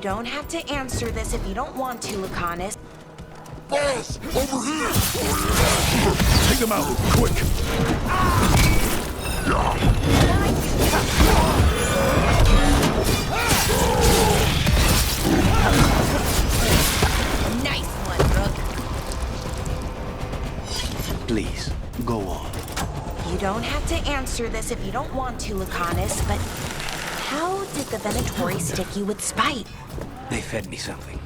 don't have to answer this if you don't want to, Lucanus. Boss! Over here! Take them out, quick! Nice one, Rook. Please, go on. You don't have to answer this if you don't want to, Lucanus, but how did the Venatori stick you with spite? They fed me something.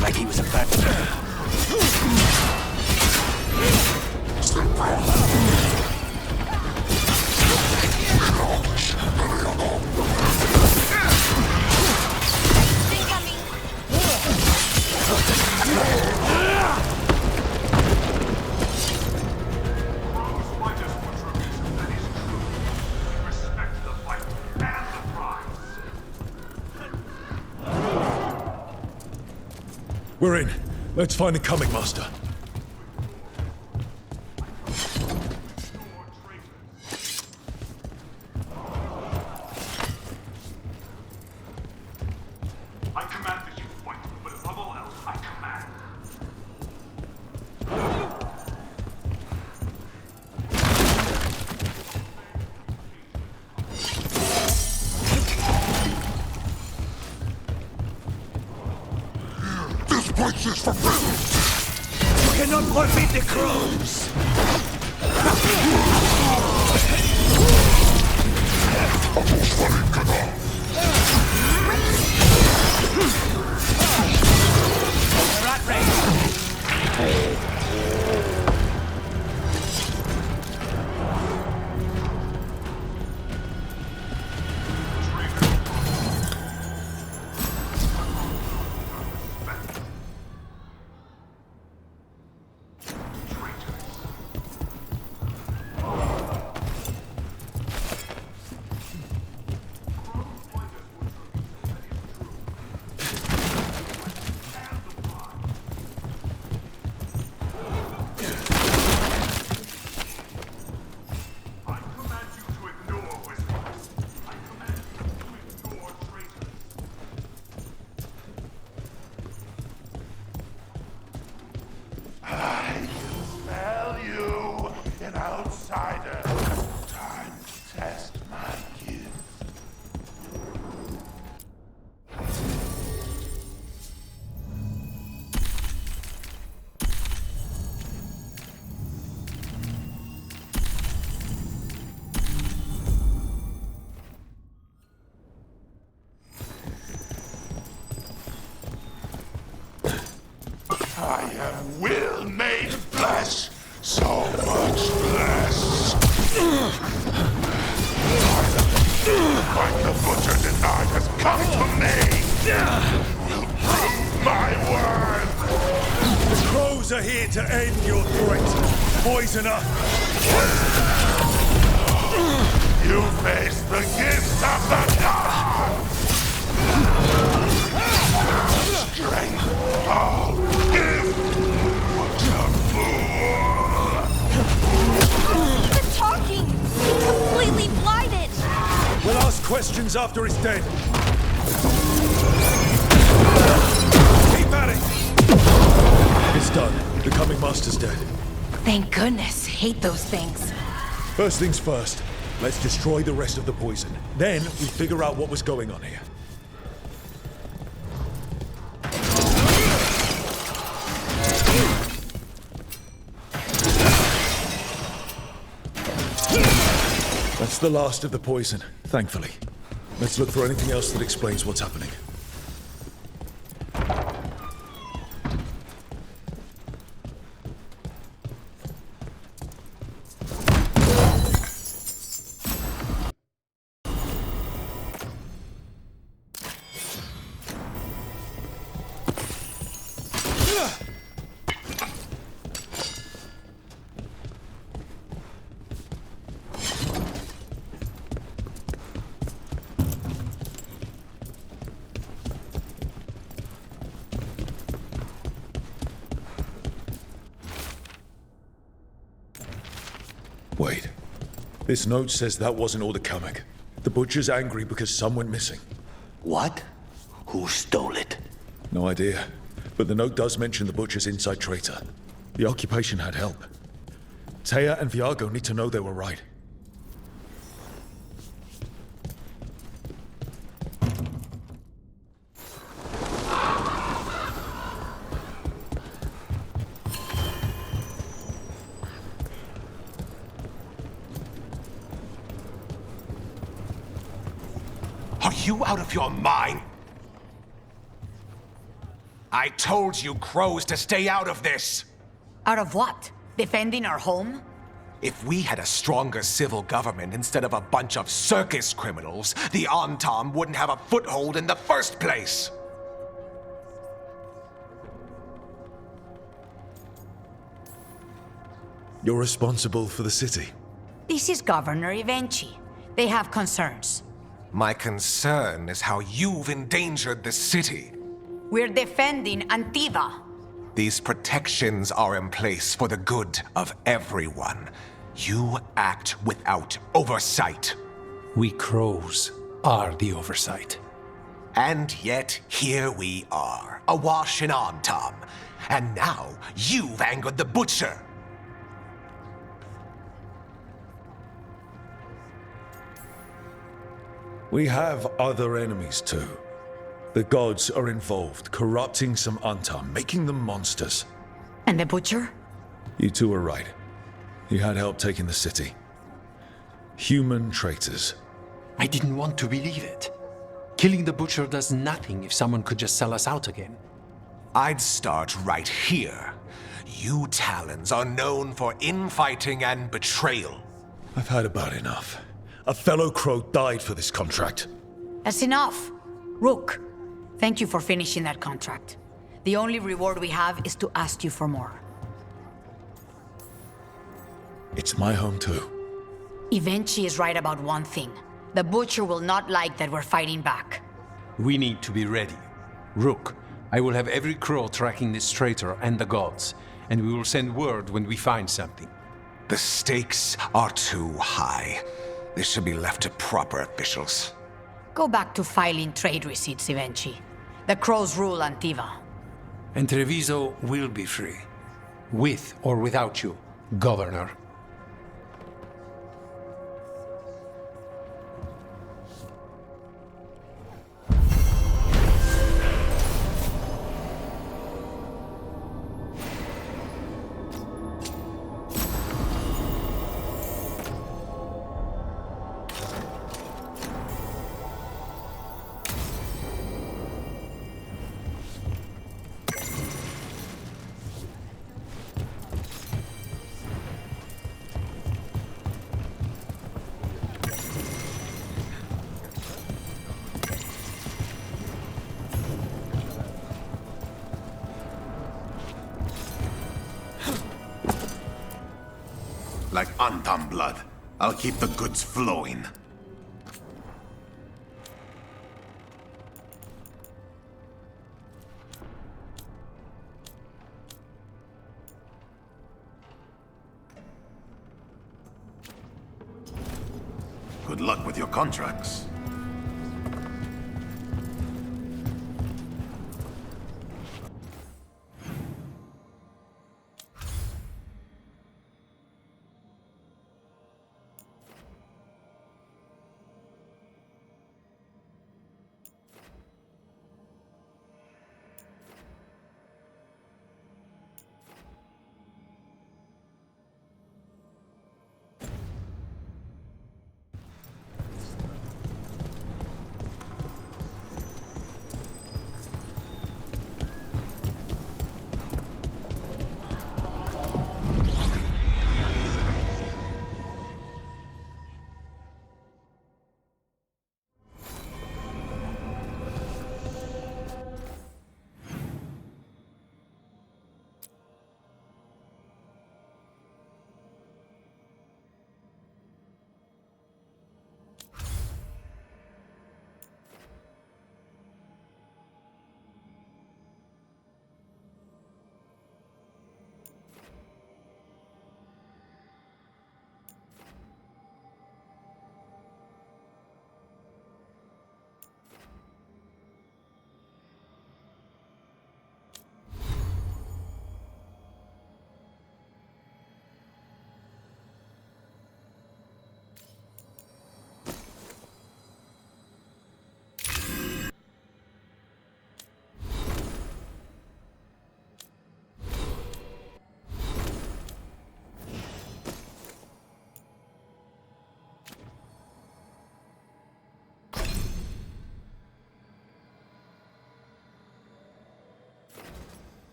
Like he was a fat... We're in. Let's find the coming master. I command that you fight, but above all else, I command. This place is forbidden! You cannot forbid the crows! Rat race! Outsider. Time to test my gift. I am will made flesh. So much flesh! Like the butcher denied has come to me! Will prove my worth! The crows are here to end your threat. Poison up. You face the gifts of the gods! Strength, all gift! What a fool! The talking! He's completely blinded! We'll ask questions after he's dead. Keep at it! It's done. The coming master's dead. Thank goodness. Hate those things. First things first. Let's destroy the rest of the poison. Then we figure out what was going on here. That's the last of the poison, thankfully. Let's look for anything else that explains what's happening. Wait. This note says that wasn't all the comic. The butcher's angry because some went missing. What? Who stole it? No idea. But the note does mention the Butcher's inside traitor. The occupation had help. Taya and Viago need to know they were right. Are you out of your mind? I told you, crows, to stay out of this! Out of what? Defending our home? If we had a stronger civil government instead of a bunch of circus criminals, the Antam wouldn't have a foothold in the first place! You're responsible for the city. This is Governor Evenchi. They have concerns. My concern is how you've endangered the city. We're defending Antiva. These protections are in place for the good of everyone. You act without oversight. We crows are the oversight. And yet, here we are, awash in Antam. And now, you've angered the Butcher. We have other enemies too. The gods are involved, corrupting some Antam, making them monsters. And the Butcher? You two are right. He had help taking the city. Human traitors. I didn't want to believe it. Killing the Butcher does nothing if someone could just sell us out again. I'd start right here. You Talons are known for infighting and betrayal. I've had about enough. A fellow crow died for this contract. That's enough. Rook, thank you for finishing that contract. The only reward we have is to ask you for more. It's my home too. Evenchi is right about one thing. The Butcher will not like that we're fighting back. We need to be ready. Rook, I will have every crow tracking this traitor and the gods, and we will send word when we find something. The stakes are too high. This should be left to proper officials. Go back to filing trade receipts, Evenchi. The crows rule Antiva. And Treviso will be free. With or without you, Governor. Like Antam blood. I'll keep the goods flowing. Good luck with your contracts.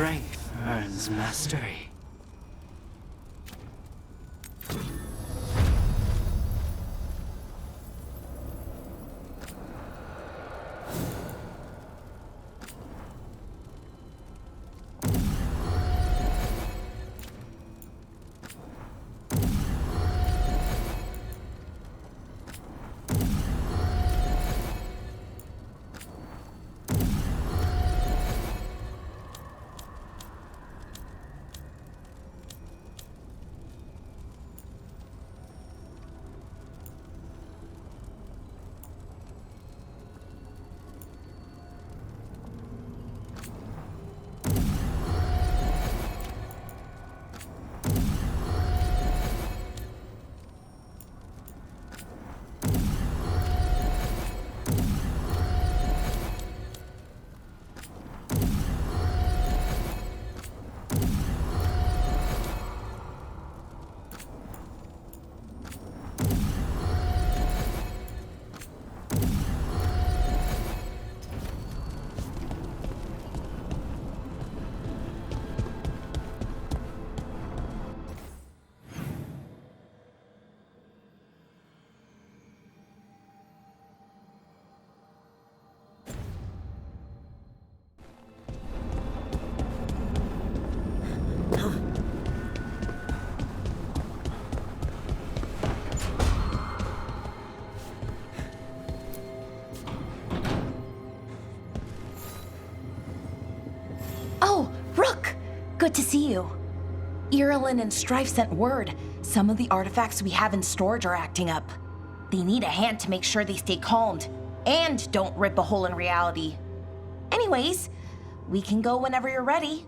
Strength earns mastery. Oh, Rook! Good to see you. Irulan and Strife sent word. Some of the artifacts we have in storage are acting up. They need a hand to make sure they stay calmed, and don't rip a hole in reality. Anyways, we can go whenever you're ready.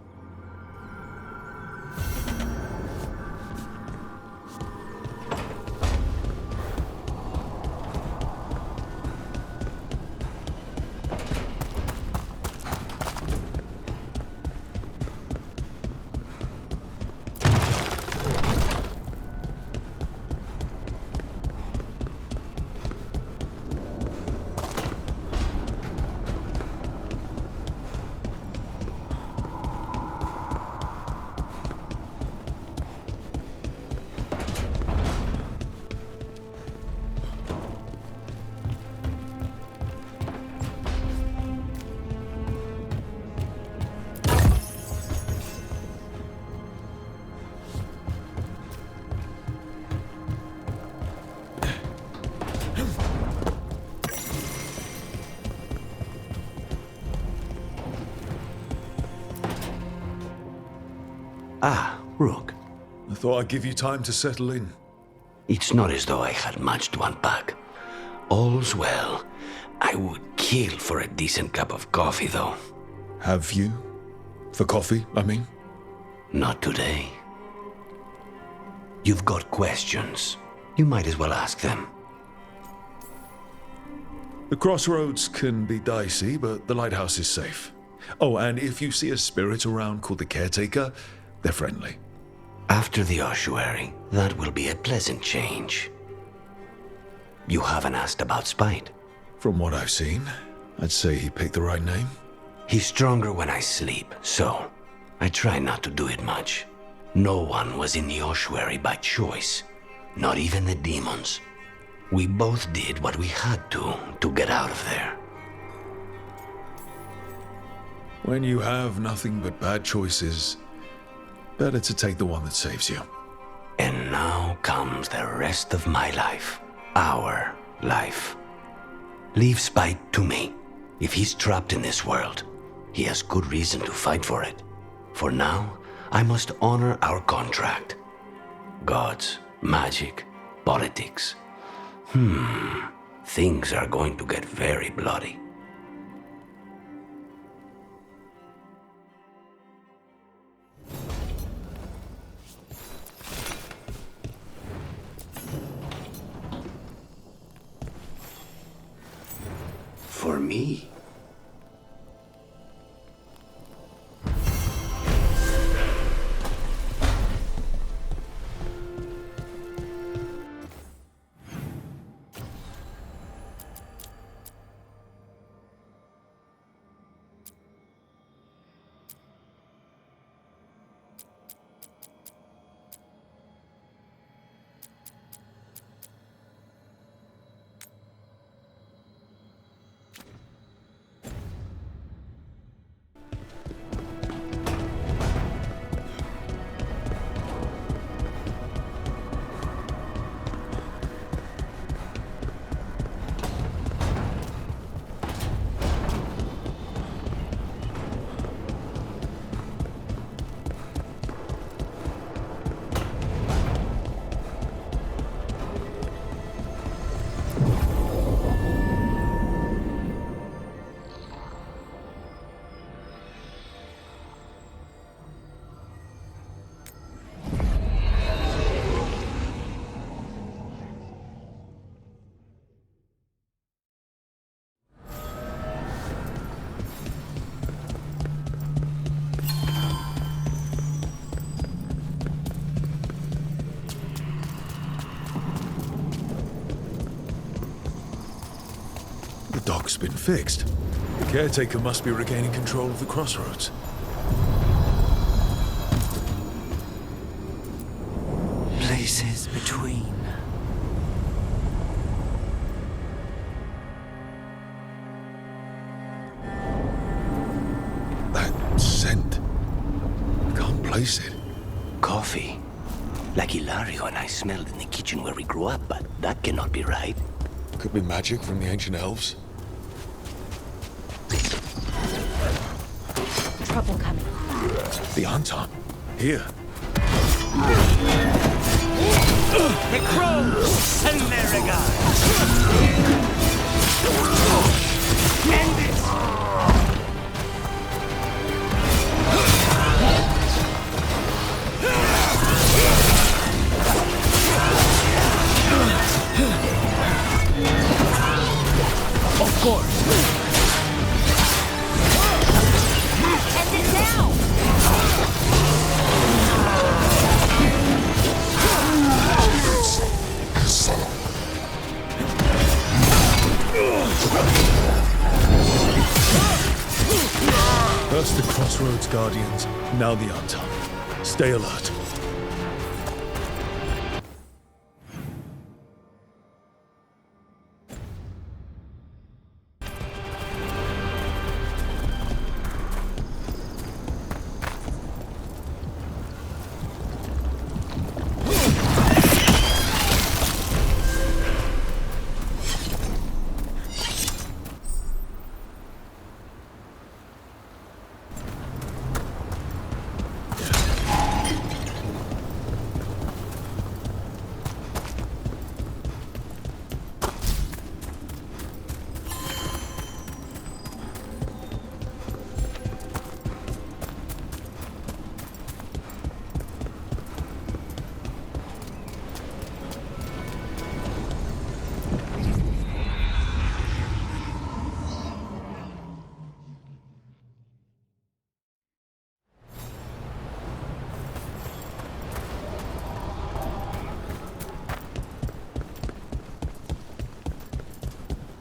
Ah, Rook. I thought I'd give you time to settle in. It's not as though I had much to unpack. All's well. I would kill for a decent cup of coffee, though. Have you? For coffee, I mean? Not today. You've got questions. You might as well ask them. The crossroads can be dicey, but the lighthouse is safe. Oh, and if you see a spirit around called the Caretaker, they're friendly. After the ossuary, that will be a pleasant change. You haven't asked about Spite. From what I've seen, I'd say he picked the right name. He's stronger when I sleep, so I try not to do it much. No one was in the ossuary by choice, not even the demons. We both did what we had to get out of there. When you have nothing but bad choices, better to take the one that saves you. And now comes the rest of my life. Our life. Leave Spite to me. If he's trapped in this world, he has good reason to fight for it. For now, I must honor our contract. Gods, magic, politics. Things are going to get very bloody. For me? dock's been fixed. The caretaker must be regaining control of the crossroads. Places between. That scent. I can't place it. Coffee. Like Hilario and I smelled in the kitchen where we grew up, but that cannot be right. Could be magic from the ancient elves. Trouble coming. The Anton. Here. The crows send their regards. End it! Of course. End it now! First the Crossroads Guardians, now the Anton. Stay alert.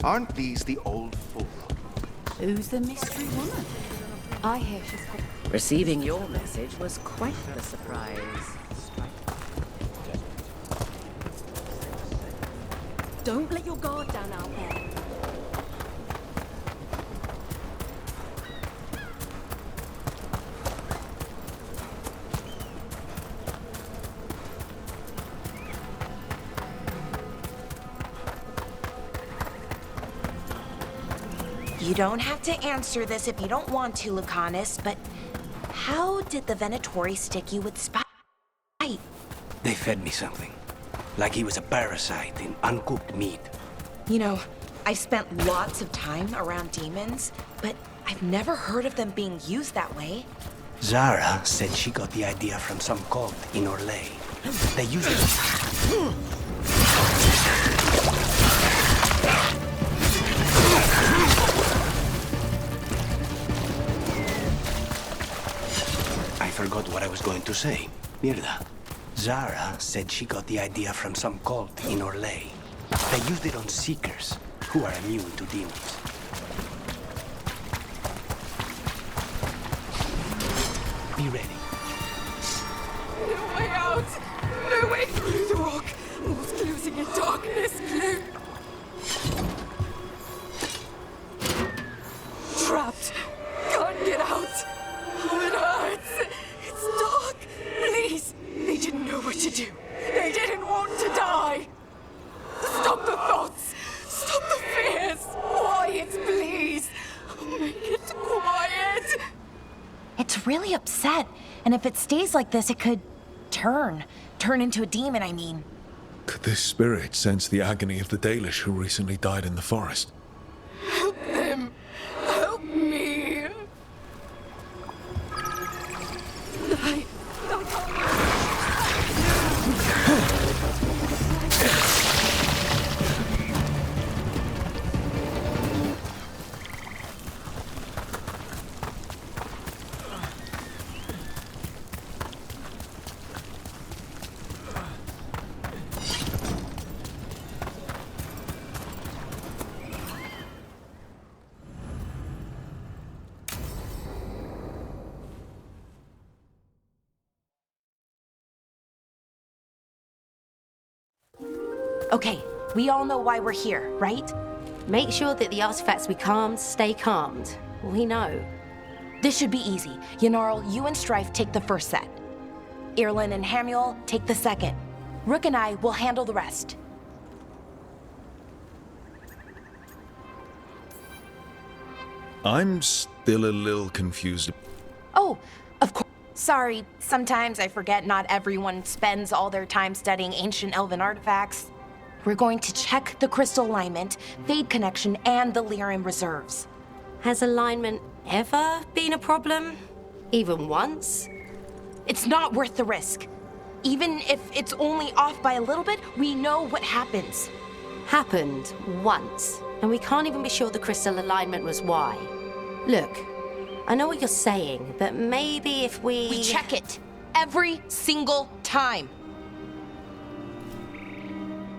Aren't these the old fool? Who's the mystery woman? I hear she's... Receiving your message was quite the surprise. Don't let your guard down out there. You don't have to answer this if you don't want to, Lucanus, but how did the Venatori stick you with spite? They fed me something. Like he was a parasite in uncooked meat. You know, I've spent lots of time around demons, but I've never heard of them being used that way. Zara said she got the idea from some cult in Orlais. They use it. I forgot what I was going to say. Mirda. Zara said she got the idea from some cult in Orlais. They used it on seekers, who are immune to demons. Be ready. No way out! No way through the rock! What's closing in darkness, Clue? Trapped! Can't get out! Oh, it hurts! It's dark! Please! They didn't know what to do! They didn't want to die! Stop the thoughts! Stop the fears! Quiet, please! Make it quiet! It's really upset, and if it stays like this, it could turn into a demon, I mean. Could this spirit sense the agony of the Dalish who recently died in the forest? Help them! Help me! Okay, we all know why we're here, right? Make sure that the artifacts we calmed stay calmed. We know. This should be easy. Yanarl, you and Strife take the first set. Irlin and Hamuel take the second. Rook and I will handle the rest. I'm still a little confused. Oh, of course. Sorry, sometimes I forget not everyone spends all their time studying ancient elven artifacts. We're going to check the crystal alignment, fade connection, and the lyrium reserves. Has alignment ever been a problem? Even once? It's not worth the risk. Even if it's only off by a little bit, we know what happens. Happened once, and we can't even be sure the crystal alignment was why. Look, I know what you're saying, but maybe if We check it every single time.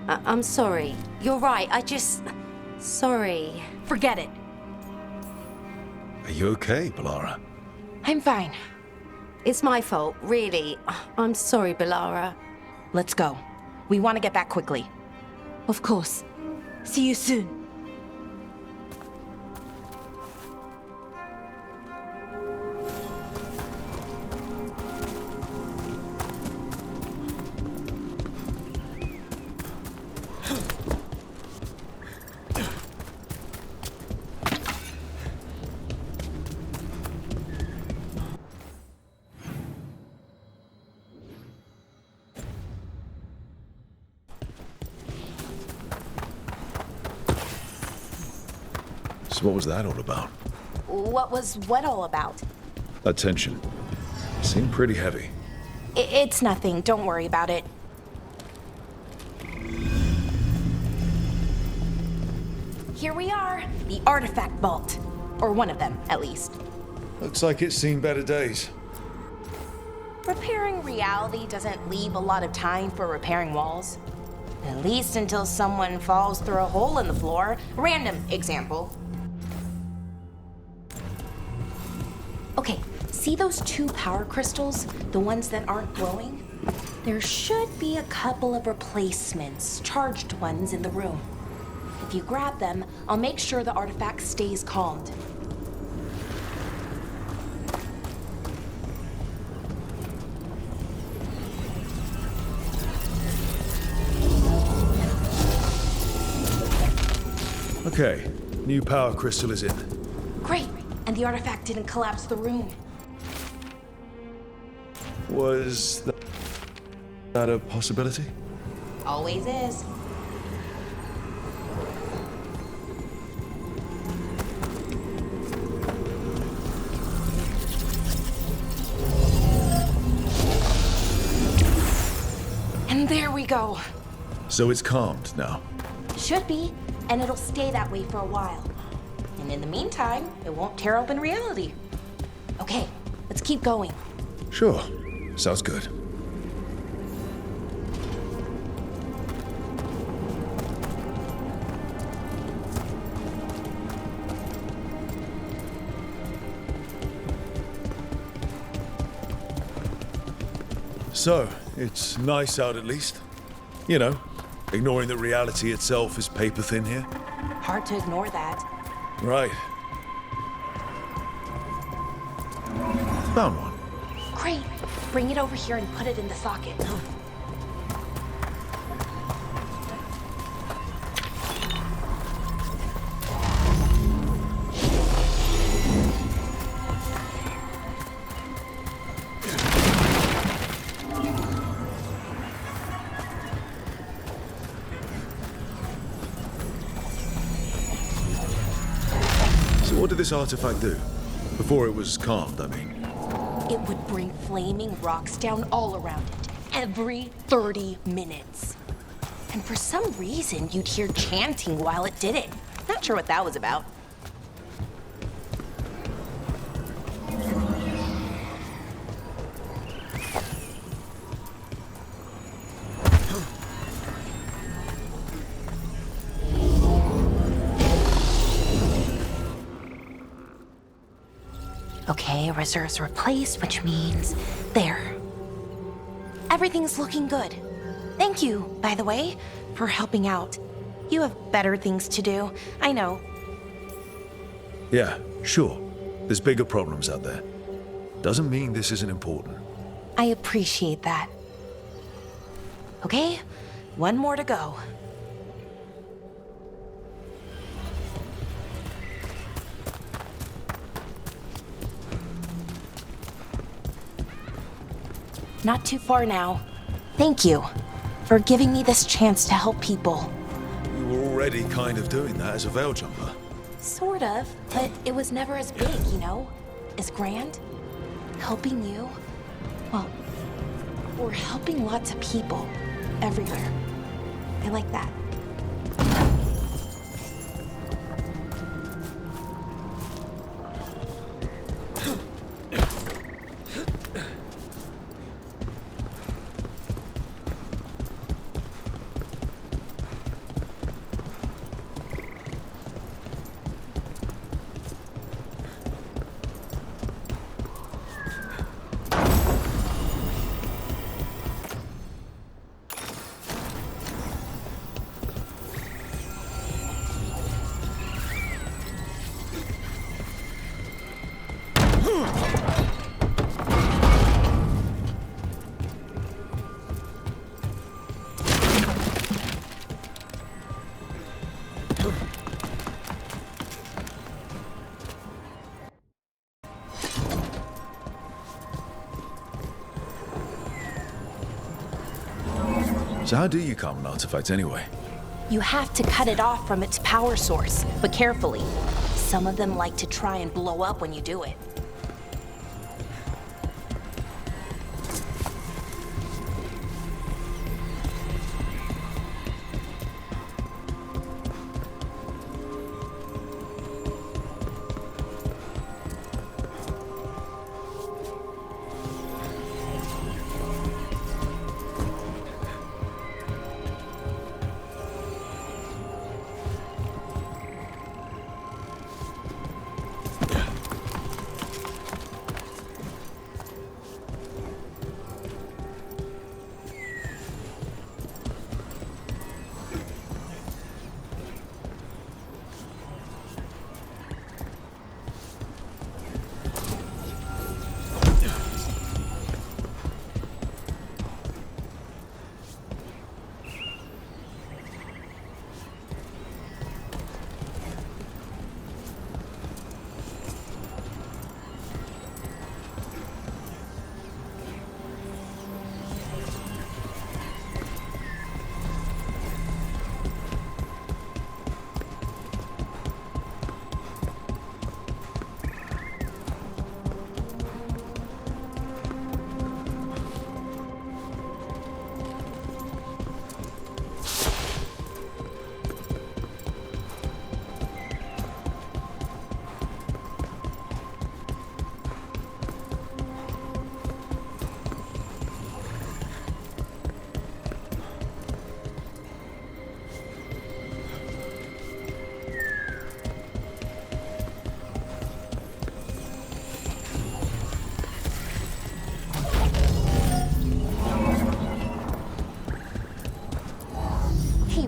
I'm sorry. You're right, Sorry. Forget it. Are you okay, Balara? I'm fine. It's my fault, really. I'm sorry, Balara. Let's go. We want to get back quickly. Of course. See you soon. So what was that all about? What was what all about? That tension. Seemed pretty heavy. It's nothing. Don't worry about it. Here we are. The artifact vault. Or one of them, at least. Looks like it's seen better days. Repairing reality doesn't leave a lot of time for repairing walls. At least until someone falls through a hole in the floor. Random example. Okay, see those 2 power crystals? The ones that aren't glowing? There should be a couple of replacements, charged ones in the room. If you grab them, I'll make sure the artifact stays calmed. Okay, new power crystal is in. Great, and the artifact didn't collapse the room. Was that a possibility? Always is. And there we go. So it's calmed now. Should be, and it'll stay that way for a while. And in the meantime, it won't tear open reality. Okay, let's keep going. Sure, sounds good. So, it's nice out at least. You know, ignoring that reality itself is paper thin here. Hard to ignore that. Right. Found one. Great. Bring it over here and put it in the socket. So what did this artifact do? Before it was calmed, I mean. It would bring flaming rocks down all around it, every 30 minutes. And for some reason, you'd hear chanting while it did it. Not sure what that was about. Okay, reserves replaced, which means there. Everything's looking good. Thank you, by the way, for helping out. You have better things to do, I know. Yeah, sure. There's bigger problems out there. Doesn't mean this isn't important. I appreciate that. Okay, one more to go. Not too far now. Thank you for giving me this chance to help people. You were already kind of doing that as a veil jumper. Sort of, but it was never as big, you know? As grand. Helping you, well, we're helping lots of people everywhere. I like that. So how do you calm an artifact anyway? You have to cut it off from its power source, but carefully. Some of them like to try and blow up when you do it.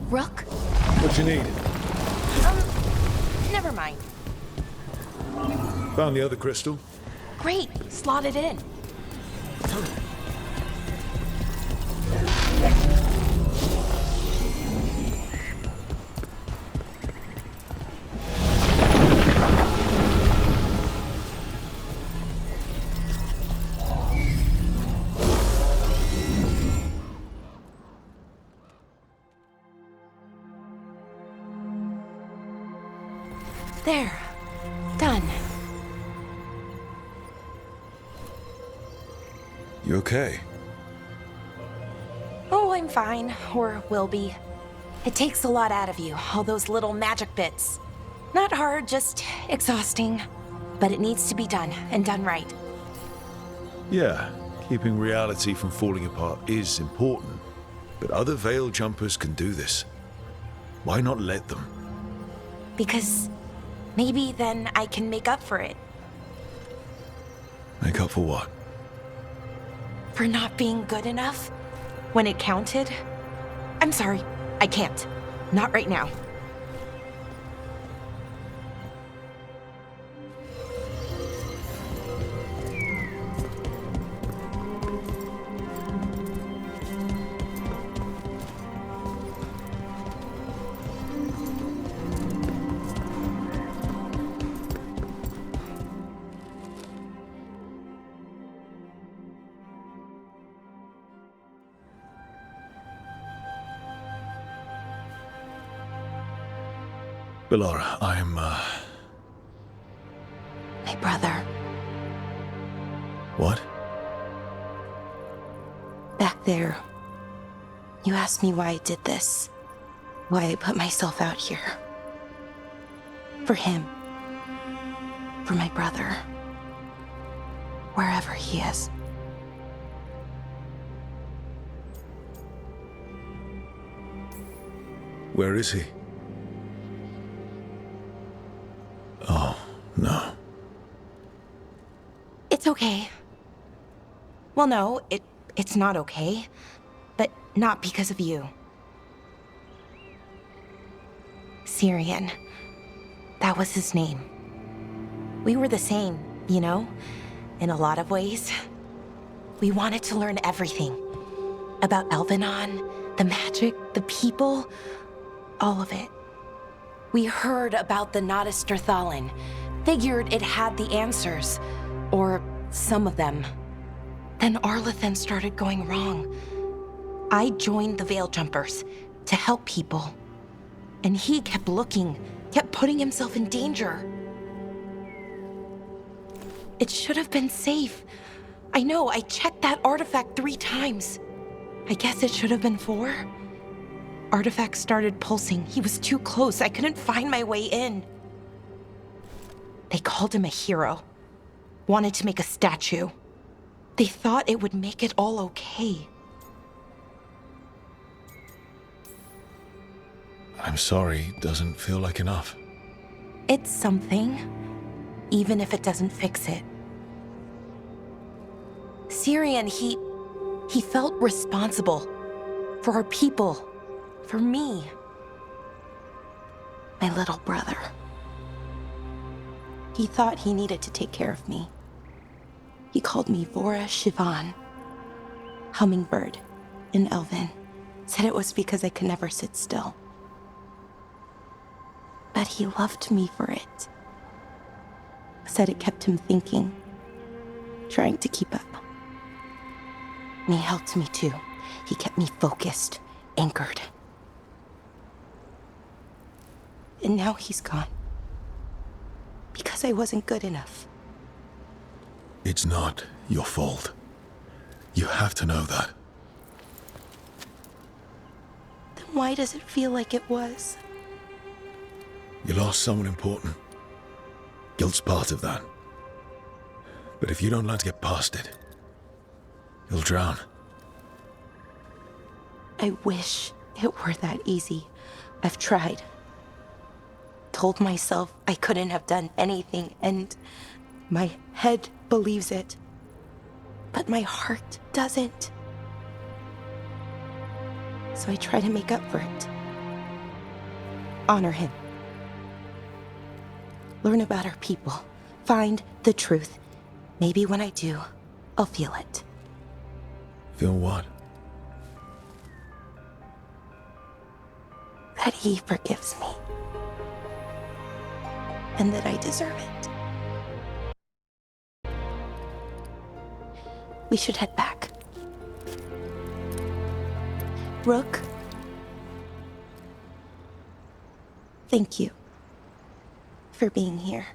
Rook? What you need? Never mind. Found the other crystal. Great, slot it in. There. Done. You okay? Oh, I'm fine. Or will be. It takes a lot out of you, all those little magic bits. Not hard, just exhausting. But it needs to be done, and done right. Yeah, keeping reality from falling apart is important. But other veil jumpers can do this. Why not let them? Because maybe then I can make up for it. Make up for what? For not being good enough when it counted. I'm sorry. I can't. Not right now. Bellara, I'm, My brother. What? Back there. You asked me why I did this. Why I put myself out here. For him. For my brother. Wherever he is. Where is he? Oh, no. It's okay. Well, no, it's not okay. But not because of you. Syrian. That was his name. We were the same, you know? In a lot of ways. We wanted to learn everything. About Elvenon, the magic, the people, all of it. We heard about the Notisterthalin, figured it had the answers, or some of them. Then Arlathan started going wrong. I joined the Veil Jumpers to help people. And he kept looking, kept putting himself in danger. It should have been safe. I know, I checked that artifact 3 times. I guess it should have been 4. Artifact started pulsing. He was too close. I couldn't find my way in. They called him a hero. Wanted to make a statue. They thought it would make it all okay. I'm sorry, doesn't feel like enough. It's something, even if it doesn't fix it. Syrian, he felt responsible for our people. For me. My little brother. He thought he needed to take care of me. He called me Vora Shivan. Hummingbird in Elven. Said it was because I could never sit still. But he loved me for it. Said it kept him thinking. Trying to keep up. And he helped me too. He kept me focused, anchored. And now he's gone. Because I wasn't good enough. It's not your fault. You have to know that. Then why does it feel like it was? You lost someone important. Guilt's part of that. But if you don't learn to get past it, you'll drown. I wish it were that easy. I've tried. Told myself I couldn't have done anything, and my head believes it. But my heart doesn't. So I try to make up for it. Honor him. Learn about our people. Find the truth. Maybe when I do, I'll feel it. Feel what? That he forgives me. And that I deserve it. We should head back. Rook? Thank you for being here.